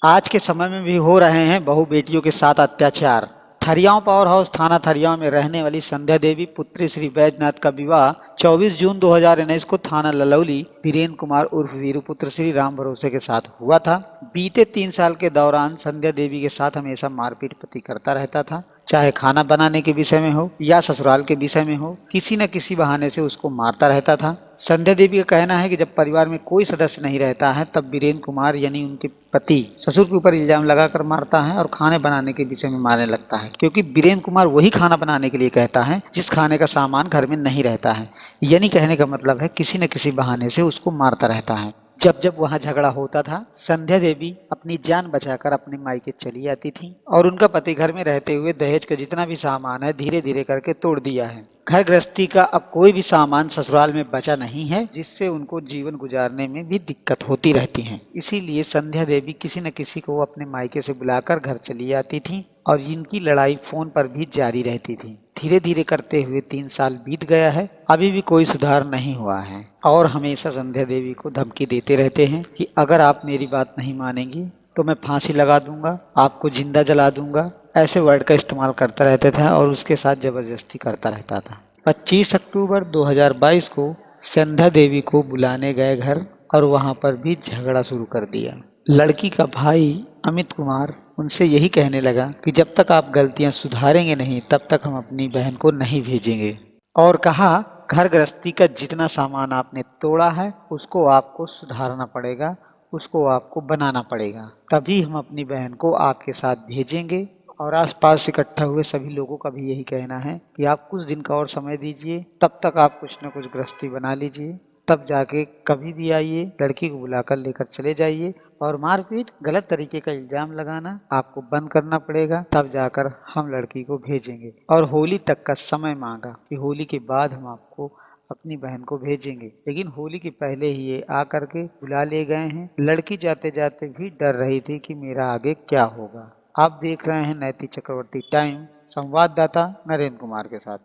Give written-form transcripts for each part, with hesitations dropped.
आज के समय में भी हो रहे हैं बहू बेटियों के साथ अत्याचार। थरियाओं पावर हाउस थाना थरियाओं में रहने वाली संध्या देवी पुत्री श्री बैजनाथ का विवाह 24 जून 2019 को थाना ललौली वीरेंद्र कुमार उर्फ वीरू पुत्र श्री राम भरोसे के साथ हुआ था। बीते 3 साल के दौरान संध्या देवी के साथ हमेशा मारपीट पति करता रहता था, चाहे खाना बनाने के विषय में हो या ससुराल के विषय में हो, किसी न किसी बहाने से उसको मारता रहता था। संध्या देवी का कहना है कि जब परिवार में कोई सदस्य नहीं रहता है तब वीरेंद्र कुमार यानी उनके पति ससुर के ऊपर इल्जाम लगाकर मारता है और खाने बनाने के विषय में मारने लगता है, क्योंकि वीरेंद्र कुमार वही खाना बनाने के लिए कहता है जिस खाने का सामान घर में नहीं रहता है। यानी कहने का मतलब है किसी न किसी बहाने से उसको मारता रहता है। जब जब वहाँ झगड़ा होता था संध्या देवी अपनी जान बचाकर अपने मायके चली आती थी और उनका पति घर में रहते हुए दहेज का जितना भी सामान है धीरे धीरे करके तोड़ दिया है। घर गृहस्थी का अब कोई भी सामान ससुराल में बचा नहीं है, जिससे उनको जीवन गुजारने में भी दिक्कत होती रहती है। इसीलिए संध्या देवी किसी न किसी को अपने मायके से बुलाकर घर चली आती थी और इनकी लड़ाई फोन पर भी जारी रहती थी। धीरे धीरे करते हुए 3 साल बीत गया है, अभी भी कोई सुधार नहीं हुआ है और हमेशा संध्या देवी को धमकी देते रहते हैं कि अगर आप मेरी बात नहीं मानेंगी तो मैं फांसी लगा दूंगा, आपको जिंदा जला दूंगा। ऐसे वर्ड का इस्तेमाल करता रहता था और उसके साथ जबरदस्ती करता रहता था। 25 अक्टूबर 2022 को संध्या देवी को बुलाने गए घर और वहां पर भी झगड़ा शुरू कर दिया। लड़की का भाई अमित कुमार उनसे यही कहने लगा कि जब तक आप गलतियां सुधारेंगे नहीं तब तक हम अपनी बहन को नहीं भेजेंगे, और कहा घर गृहस्थी का जितना सामान आपने तोड़ा है उसको आपको सुधारना पड़ेगा, उसको आपको बनाना पड़ेगा, तभी हम अपनी बहन को आपके साथ भेजेंगे। और आसपास इकट्ठा हुए सभी लोगों का भी यही कहना है कि आप कुछ दिन का और समय दीजिए, तब तक आप कुछ न कुछ गृहस्थी बना लीजिए, तब जाके कभी भी आइए, लड़की को बुलाकर लेकर चले जाइए। और मारपीट गलत तरीके का इल्जाम लगाना आपको बंद करना पड़ेगा, तब जाकर हम लड़की को भेजेंगे। और होली तक का समय मांगा कि होली के बाद हम आपको अपनी बहन को भेजेंगे, लेकिन होली के पहले ही ये आकर के बुला ले गए हैं। लड़की जाते जाते भी डर रही थी कि मेरा आगे क्या होगा। आप देख रहे हैं नैति चक्रवर्ती टाइम, संवाददाता नरेंद्र कुमार के साथ।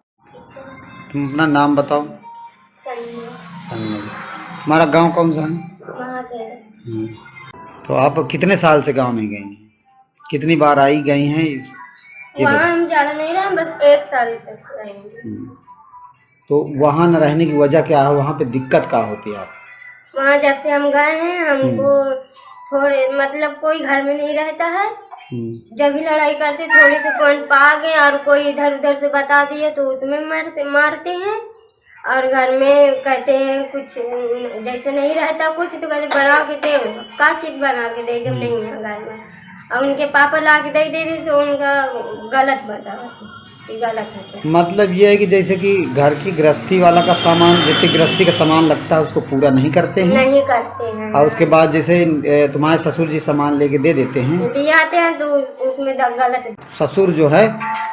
तुम अपना नाम बताओ। हमारा गांव कौन सा है? तो आप कितने साल से गांव में गई हैं? कितनी बार आई गई हैं? वहाँ हम ज्यादा नहीं रहे, बस 1 साल तक रहेंगे। तो वहाँ न रहने की वजह क्या है? वहाँ पे दिक्कत क्या होती है? आप वहाँ जब से हम गए हैं हमको थोड़े मतलब कोई घर में नहीं रहता है। जब भी लड़ाई करते थोड़े से पॉइंट पा गए और कोई इधर उधर से बता दिए तो उसमें मारते हैं। और घर में कहते हैं कुछ जैसे नहीं रहता कुछ तो कहते बना के दे, क्या चीज बना के दे जब नहीं है घर में। और उनके पापा ला के दे देते तो उनका गलत बताओ कि गलत है क्या। मतलब ये है कि जैसे कि घर की गृहस्थी वाला का सामान, जैसे गृहस्थी का सामान लगता है उसको पूरा नहीं करते हैं। नहीं करते हैं। और उसके बाद जैसे तुम्हारे ससुर जी सामान लेके दे देते हैं, ले आते हैं तो उसमें गलत है। ससुर जो है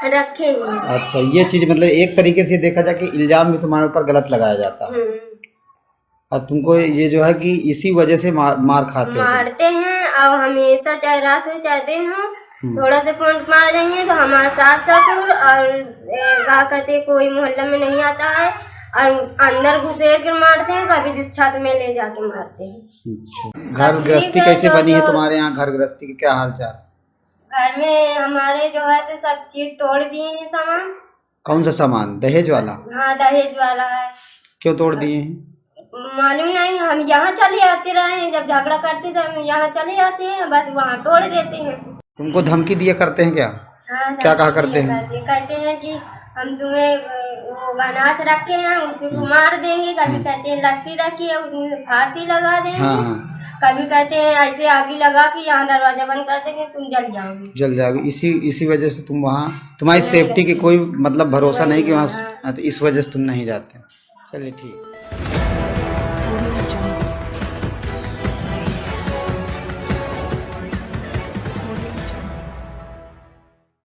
रखे ही। अच्छा, ये चीज मतलब एक तरीके से देखा जाए कि इल्जाम भी तुम्हारे ऊपर गलत लगाया जाता है और तुमको ये जो है कि इसी वजह से मार मारते हैं। और हमेशा चाहे रात हो चाहे दिन हो थोड़ा सा पॉइंट मार देंगे तो हमारे सास ससुर और क्या कहते कोई मोहल्ला में नहीं आता है और अंदर घुसेर कर मारते हैं, कभी छत में ले जाके मारते हैं। घर गृहस्थी कैसे बनी है तुम्हारे यहाँ? घर गृहस्थी के क्या हाल चाल? घर में हमारे जो है तो सब चीज तोड़ दिए हैं सामान। कौन सा सामान? दहेज वाला? हाँ दहेज वाला है। क्यों तोड़ दिए हैं? मालूम नहीं, हम यहाँ चले आते रहे हैं, जब झगड़ा करते थे हम यहाँ चले आते हैं, बस वहाँ तोड़ देते हैं। तुमको धमकी दिया करते हैं क्या? हाँ, क्या कहा करते हैं? कहते हैं कि हम तुम्हें वो गनास रखे हैं उसको मार देंगे, कभी कहते हैं लस्सी रखी है उसमें फांसी लगा देंगे। हाँ। कभी कहते हैं ऐसे आग लगा के यहाँ दरवाजा बंद कर देंगे, तुम जल जाओगे। इसी वजह से तुम वहाँ, तुम्हारी सेफ्टी की कोई मतलब भरोसा नहीं कि वहाँ, तो इस वजह से तुम नहीं जाते। चलिए ठीक।